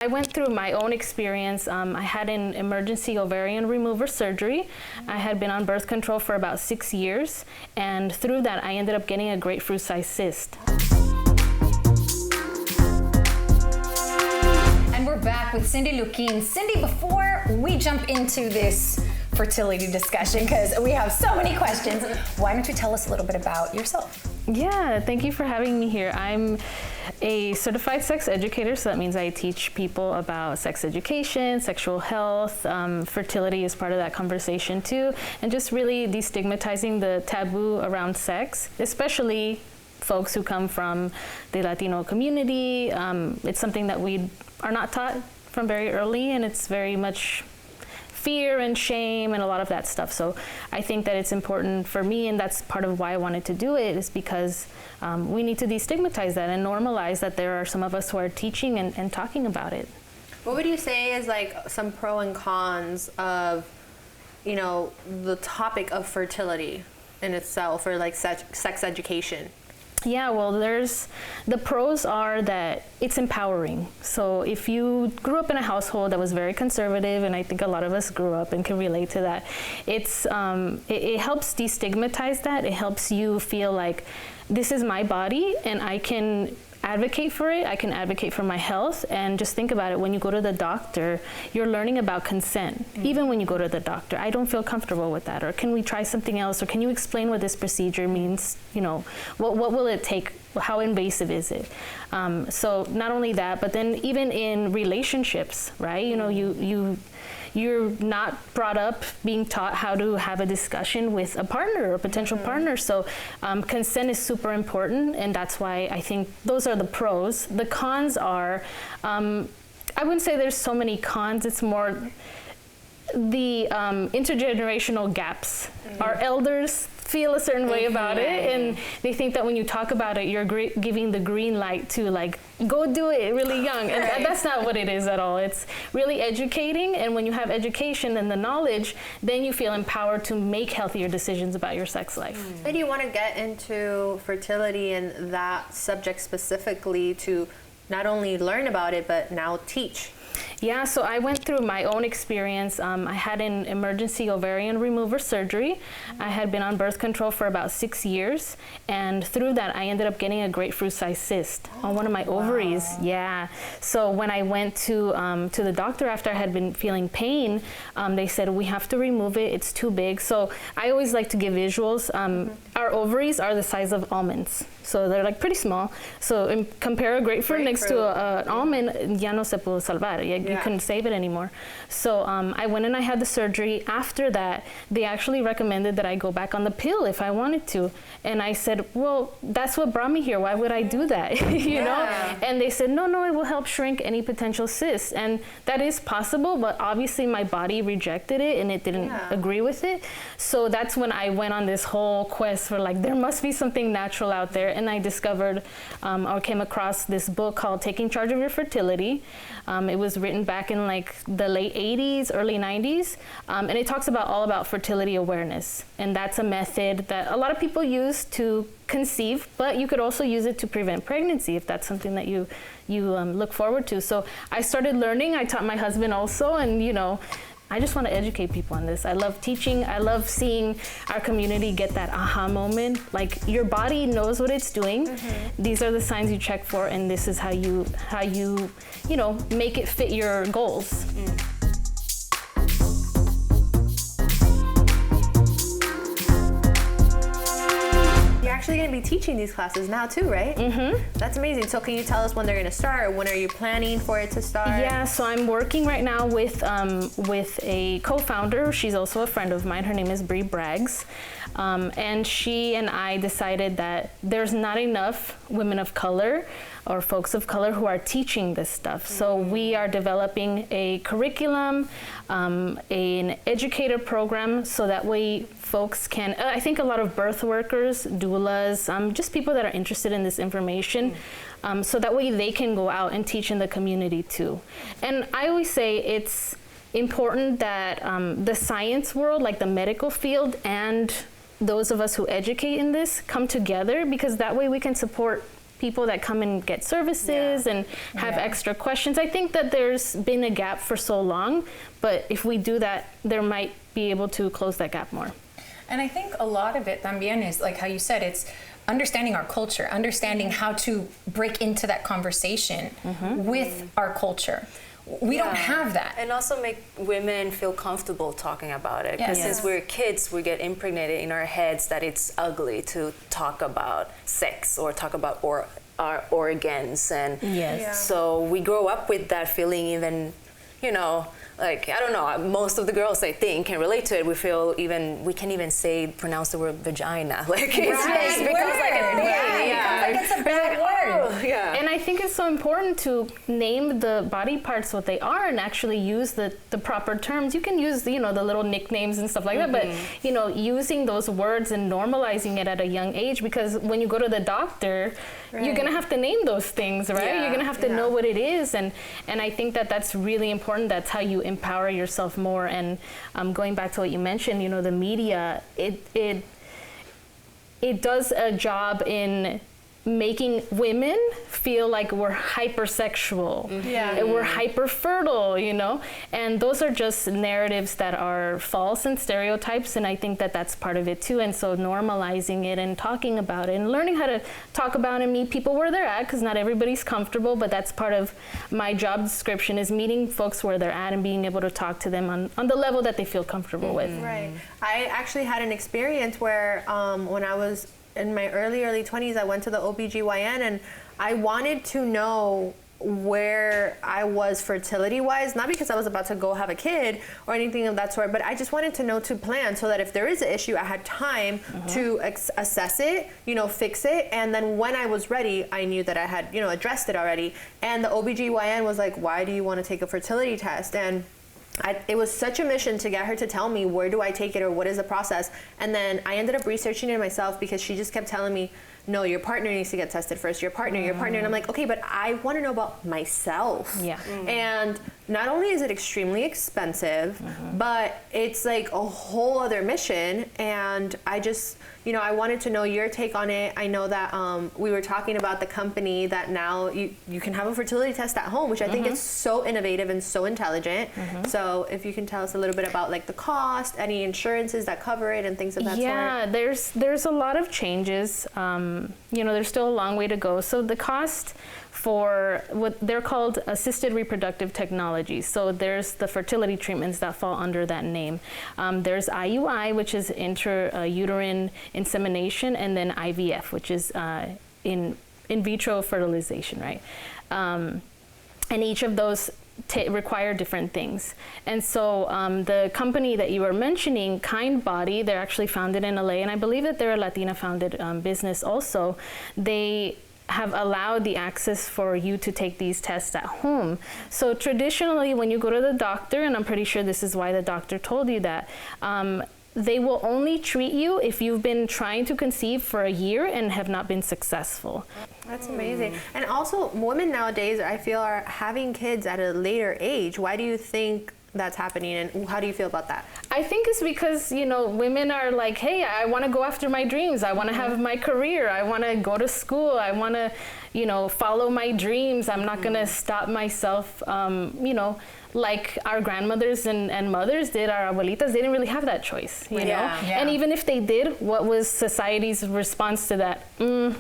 I went through my own experience. I had an emergency ovarian removal surgery. I had been on birth control for about 6 years, and through that I ended up getting a grapefruit-sized cyst. And we're back with Cindy Luquin. Cindy, before we jump into this fertility discussion, because we have so many questions, why don't you tell us a little bit about yourself? Yeah, thank you for having me here. I'm a certified sex educator, so that means I teach people about sex education, sexual health, fertility is part of that conversation too, and just really destigmatizing the taboo around sex, especially folks who come from the Latino community. It's something that we are not taught from very early, and it's very much fear and shame and a lot of that stuff. So I think that it's important for me, and that's part of why I wanted to do it, is because we need to destigmatize that and normalize that there are some of us who are teaching and talking about it. What would you say is like some pro and cons of, you know, the topic of fertility in itself, or like sex education? Yeah, well, the pros are that it's empowering. So if you grew up in a household that was very conservative, and I think a lot of us grew up and can relate to that, it helps destigmatize that. It helps you feel like this is my body and I can advocate for it. I can advocate for my health. And just think about it, when you go to the doctor, you're learning about consent. Even when you go to the doctor, I don't feel comfortable with that, or can we try something else, or can you explain what this procedure means? You know, what will it take? How invasive is it? So not only that, but then even in relationships, right? You know, you're not brought up being taught how to have a discussion with a partner or potential partner. So consent is super important, and that's why I think those are the pros. The cons are, I wouldn't say there's so many cons, it's more the intergenerational gaps. Our elders feel a certain way about it, and they think that when you talk about it, you're giving the green light to like, go do it really young. And that's not what it is at all. It's really educating, and when you have education and the knowledge, then you feel empowered to make healthier decisions about your sex life. Why do you want to get into fertility and that subject specifically, to not only learn about it, but now teach? Yeah, so I went through my own experience. I had an emergency ovarian removal surgery. I had been on birth control for about 6 years, and through that I ended up getting a grapefruit-sized cyst on one of my ovaries. Yeah. So when I went to the doctor after I had been feeling pain, they said, we have to remove it, it's too big. So I always like to give visuals. Our ovaries are the size of almonds. So they're like pretty small. So compare a grapefruit next to an almond, ya no se pudo salvar. You couldn't save it anymore. So I went and I had the surgery. After that, they actually recommended that I go back on the pill if I wanted to. And I said, well, that's what brought me here. Why would I do that? you know? And they said, no, it will help shrink any potential cysts. And that is possible, but obviously my body rejected it and it didn't agree with it. So that's when I went on this whole quest for like, there must be something natural out there. And I discovered or came across this book called Taking Charge of Your Fertility. It was written back in like the late 80s, early 90s. And it talks all about fertility awareness. And that's a method that a lot of people use to conceive, but you could also use it to prevent pregnancy if that's something that you look forward to. So I started learning. I taught my husband also, and you know, I just want to educate people on this. I love teaching. I love seeing our community get that aha moment. Like, your body knows what it's doing. These are the signs you check for, and this is how you know, make it fit your goals. You're actually going to be teaching these classes now too, right? That's amazing. So can you tell us when they're going to start? When are you planning for it to start? Yeah, so I'm working right now with a co-founder. She's also a friend of mine. Her name is Bree Braggs. And she and I decided that there's not enough women of color or folks of color who are teaching this stuff. So we are developing a curriculum, an educator program, so that way folks can, I think a lot of birth workers, doulas, just people that are interested in this information, so that way they can go out and teach in the community too. And I always say it's important that the science world, like the medical field, and those of us who educate in this come together, because that way we can support people that come and get services and have extra questions. I think that there's been a gap for so long, but if we do that, there might be able to close that gap more. And I think a lot of it también is like how you said, it's understanding our culture, understanding how to break into that conversation with our culture. We don't have that. And also make women feel comfortable talking about it. Because since we're kids, we get impregnated in our heads that it's ugly to talk about sex or talk about our organs. And so we grow up with that feeling, even, you know, like, I don't know, most of the girls, I think, can relate to it. We feel even, we can even pronounce the word vagina. Like, it becomes like a thing. Like it's a bad word. And I think it's so important to name the body parts what they are and actually use the proper terms. You can use, you know, the little nicknames and stuff like that, but, you know, using those words and normalizing it at a young age, because when you go to the doctor, you're going to have to name those things, right? You're going to have to know what it is. And I think that that's really important. That's how you empower yourself more. And going back to what you mentioned, you know, the media, it does a job in making women feel like we're hypersexual, we're hyper fertile, you know, and those are just narratives that are false and stereotypes, and I think that that's part of it too. And so normalizing it and talking about it and learning how to talk about and meet people where they're at, because not everybody's comfortable, but that's part of my job description, is meeting folks where they're at and being able to talk to them on the level that they feel comfortable with. Right. I actually had an experience where when I was in my early 20s, I went to the OBGYN and I wanted to know where I was fertility wise, not because I was about to go have a kid or anything of that sort, but I just wanted to know to plan so that if there is an issue, I had time to assess it, you know, fix it. And then when I was ready, I knew that I had, you know, addressed it already. And the OBGYN was like, why do you want to take a fertility test? And it was such a mission to get her to tell me, where do I take it or what is the process? And then I ended up researching it myself, because she just kept telling me, no, your partner needs to get tested first, your partner. And I'm like, okay, but I want to know about myself. And not only is it extremely expensive, but it's like a whole other mission. And I just, you know, I wanted to know your take on it. I know that we were talking about the company that now you can have a fertility test at home, which I think is so innovative and so intelligent. So if you can tell us a little bit about like the cost, any insurances that cover it and things of that sort. Yeah, there's a lot of changes. You know, there's still a long way to go. So the cost for what they're called assisted reproductive technologies. So there's the fertility treatments that fall under that name. There's IUI, which is intrauterine insemination, and then IVF, which is in vitro fertilization, right? And each of those require different things. And so the company that you were mentioning, Kind Body, they're actually founded in LA, and I believe that they're a Latina founded business also. They have allowed the access for you to take these tests at home. So traditionally, when you go to the doctor, and I'm pretty sure this is why the doctor told you that, they will only treat you if you've been trying to conceive for a year and have not been successful. That's amazing. And also, women nowadays, I feel, are having kids at a later age. Why do you think that's happening, and how do you feel about that? I think it's because, you know, women are like, hey, I want to go after my dreams. I want to have my career. I want to go to school. I want to, you know, follow my dreams. I'm not going to stop myself, you know, like our grandmothers and mothers did, our abuelitas. They didn't really have that choice, you know? And even if they did, what was society's response to that? You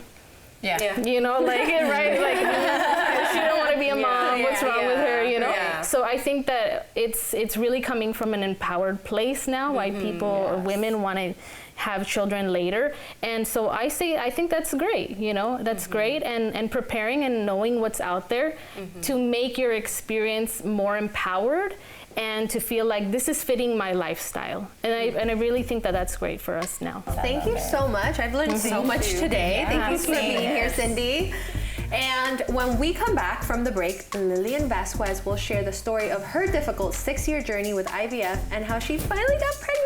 know, like, right? Like, she don't want to be a mom. What's wrong with her, you know? So I think that it's really coming from an empowered place now, why people or women want to have children later. And so I think that's great, you know, that's great. And preparing and knowing what's out there to make your experience more empowered and to feel like this is fitting my lifestyle. And I really think that that's great for us now. Thank you so much. I've learned so much today. Thank you for being here, Cindy. And when we come back from the break, Lillian Vasquez will share the story of her difficult 6-year journey with IVF and how she finally got pregnant.